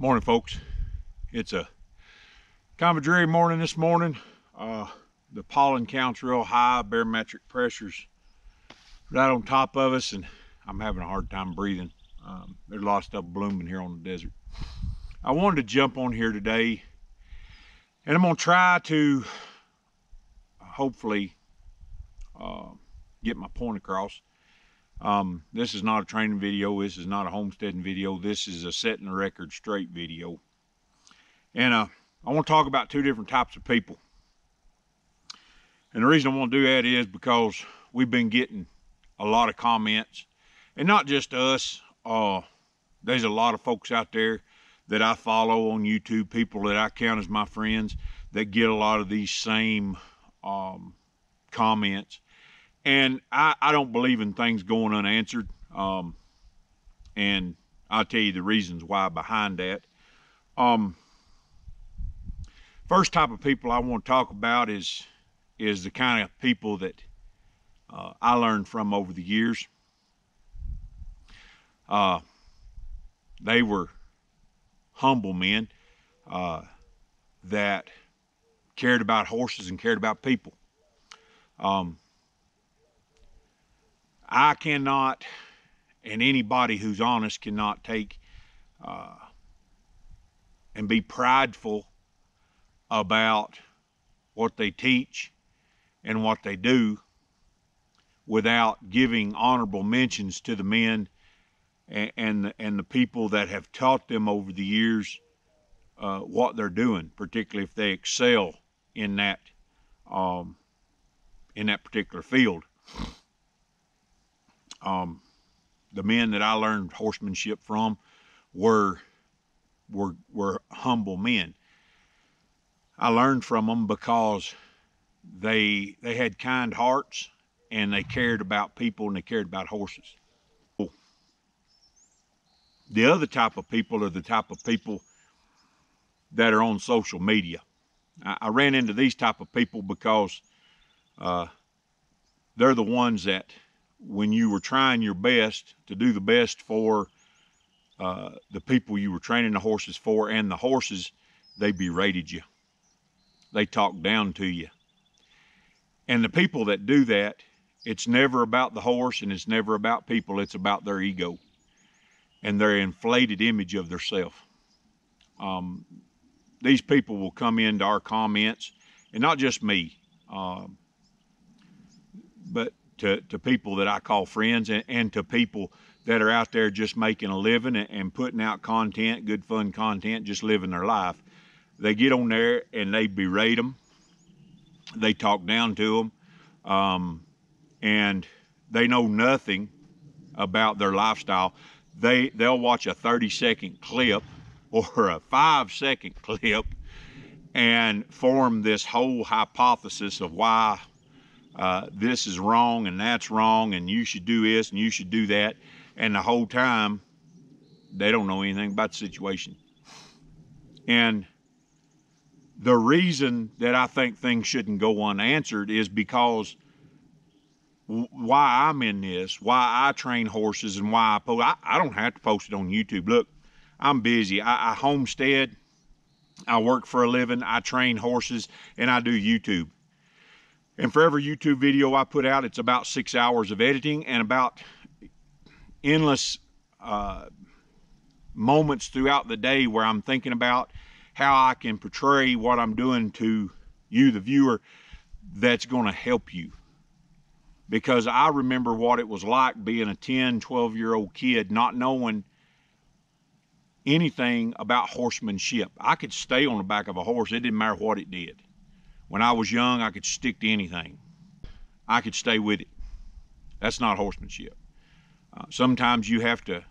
Morning, folks. It's a kind of a dreary morning this morning. The pollen count's real high, barometric pressure's right on top of us, and I'm having a hard time breathing. There's a lot of stuff blooming here on the desert. I wanted to jump on here today, and I'm gonna try to hopefully get my point across. This is not a training video. This is not a homesteading video. This is a setting the record straight video. And I want to talk about two different types of people. And the reason I want to do that is because we've been getting a lot of comments, and not just us. There's a lot of folks out there that I follow on YouTube, people that I count as my friends, that get a lot of these same comments. And I don't believe in things going unanswered. And I'll tell you the reasons why behind that. First type of people I want to talk about is the kind of people that I learned from over the years. They were humble men that cared about horses and cared about people. I cannot, and anybody who's honest cannot take and be prideful about what they teach and what they do without giving honorable mentions to the men and the people that have taught them over the years what they're doing, particularly if they excel in that particular field. The men that I learned horsemanship from were humble men. I learned from them because they had kind hearts, and they cared about people, and they cared about horses. The other type of people are the type of people that are on social media. I ran into these type of people because they're the ones that, when you were trying your best to do the best for the people you were training the horses for and the horses, they berated you. They talked down to you. And the people that do that, it's never about the horse and it's never about people. It's about their ego and their inflated image of themselves. These people will come into our comments, and not just me, but to people that I call friends, and to people that are out there just making a living and putting out content, good fun content, just living their life. They get on there and they berate them. They talk down to them, and they know nothing about their lifestyle. They'll watch a 30-second clip or a 5-second clip and form this whole hypothesis of why this is wrong and that's wrong, and you should do this and you should do that. And the whole time, they don't know anything about the situation. And the reason that I think things shouldn't go unanswered is because why I'm in this, why I train horses, and why I post. I don't have to post it on YouTube. Look, I'm busy. I homestead, I work for a living, I train horses, and I do YouTube. And for every YouTube video I put out, it's about 6 hours of editing and about endless moments throughout the day where I'm thinking about how I can portray what I'm doing to you, the viewer, that's going to help you. Because I remember what it was like being a 10, 12-year-old kid, not knowing anything about horsemanship. I could stay on the back of a horse. It didn't matter what it did. When I was young, I could stick to anything. I could stay with it. That's not horsemanship. Sometimes you have to,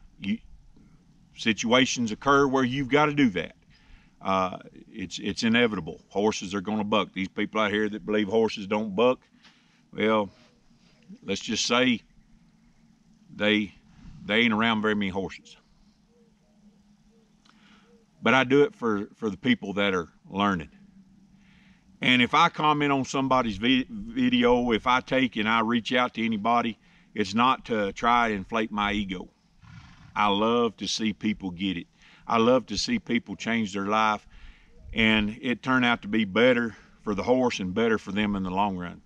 situations occur where you've got to do that. It's inevitable. Horses are going to buck. These people out here that believe horses don't buck, well, let's just say they ain't around very many horses. But I do it for the people that are learning. And if I comment on somebody's video, if I take and I reach out to anybody, it's not to try to inflate my ego. I love to see people get it. I love to see people change their life and it turn out to be better for the horse and better for them in the long run.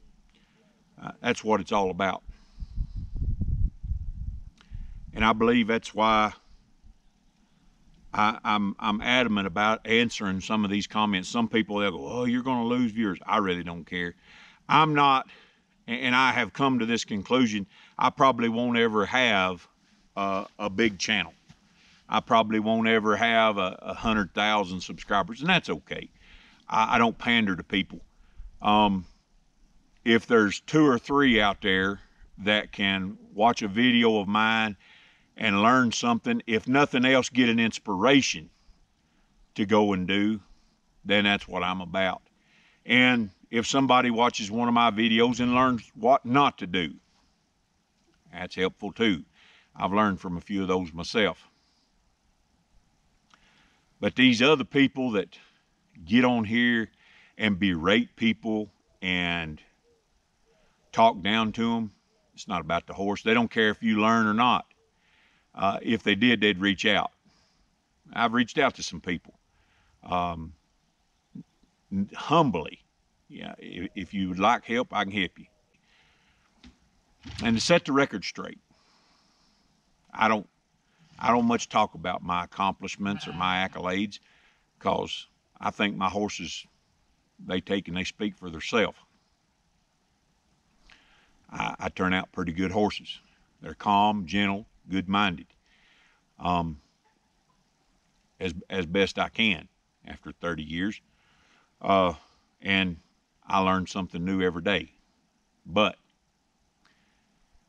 That's what it's all about. And I believe that's why I'm adamant about answering some of these comments. Some people, they'll go, oh, you're going to lose viewers. I really don't care. I'm not, and I have come to this conclusion, I probably won't ever have a big channel. I probably won't ever have 100,000 subscribers, and that's okay. I don't pander to people. If there's 2 or 3 out there that can watch a video of mine and learn something, if nothing else, get an inspiration to go and do, then that's what I'm about. And if somebody watches one of my videos and learns what not to do, that's helpful too. I've learned from a few of those myself. But these other people that get on here and berate people and talk down to them, it's not about the horse. They don't care if you learn or not. If they did, they'd reach out. I've reached out to some people. Humbly. Yeah, if you would like help, I can help you. And to set the record straight, I don't much talk about my accomplishments or my accolades, because I think my horses, they take and they speak for themselves. I turn out pretty good horses. They're calm, gentle, good-minded, as best I can after 30 years. And I learn something new every day. But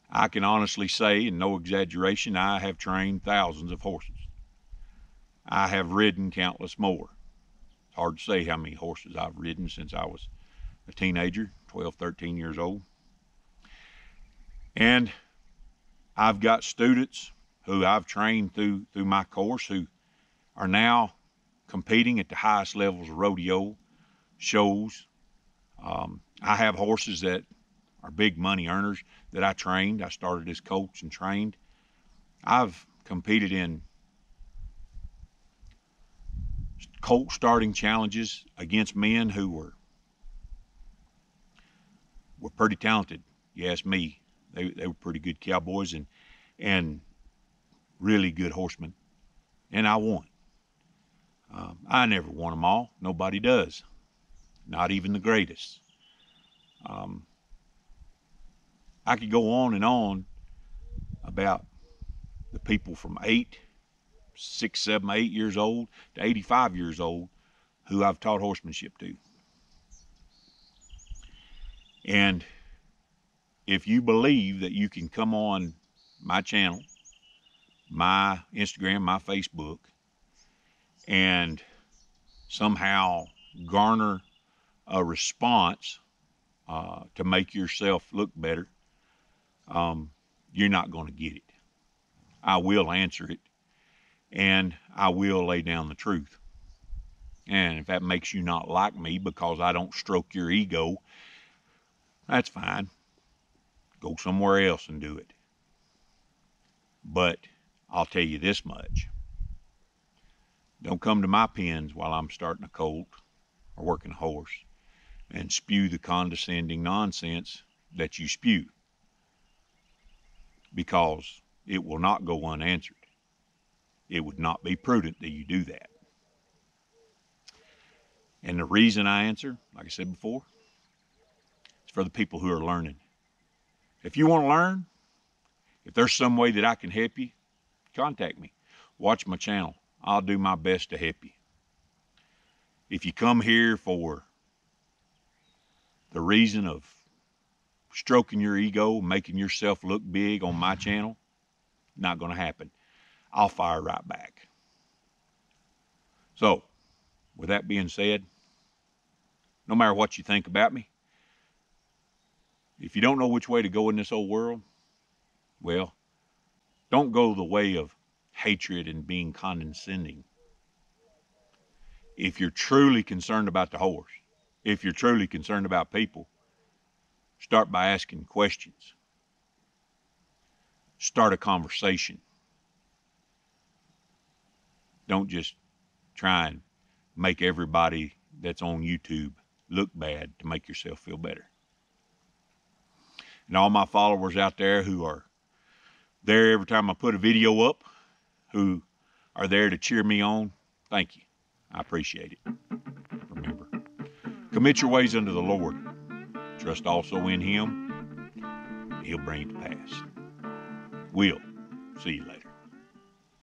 I can honestly say, and no exaggeration, I have trained thousands of horses. I have ridden countless more. It's hard to say how many horses I've ridden since I was a teenager, 12, 13 years old. And I've got students who I've trained through my course who are now competing at the highest levels of rodeo, shows. I have horses that are big money earners that I trained. I started as coach and trained. I've competed in colt starting challenges against men who were pretty talented. You ask me, they were pretty good cowboys and really good horsemen, and I won. I never won them all. Nobody does, not even the greatest. I could go on and on about the people from 8, 6, 7, 8 years old to 85 years old who I've taught horsemanship to. And if you believe that you can come on my channel, my Instagram, my Facebook, and somehow garner a response to make yourself look better, you're not going to get it. I will answer it, and I will lay down the truth. And if that makes you not like me because I don't stroke your ego, that's fine. Go somewhere else and do it. But I'll tell you this much. Don't come to my pens while I'm starting a colt or working a horse and spew the condescending nonsense that you spew, because it will not go unanswered. It would not be prudent that you do that. And the reason I answer, like I said before, is for the people who are learning. If you want to learn, if there's some way that I can help you, contact me. Watch my channel. I'll do my best to help you. If you come here for the reason of stroking your ego, making yourself look big on my channel, not going to happen. I'll fire right back. So, with that being said, no matter what you think about me, if you don't know which way to go in this old world, well, don't go the way of hatred and being condescending. If you're truly concerned about the horse, if you're truly concerned about people, start by asking questions. Start a conversation. Don't just try and make everybody that's on YouTube look bad to make yourself feel better. And all my followers out there who are there every time I put a video up, who are there to cheer me on, thank you. I appreciate it. Remember, commit your ways unto the Lord. Trust also in Him. He'll bring it to pass. We'll see you later.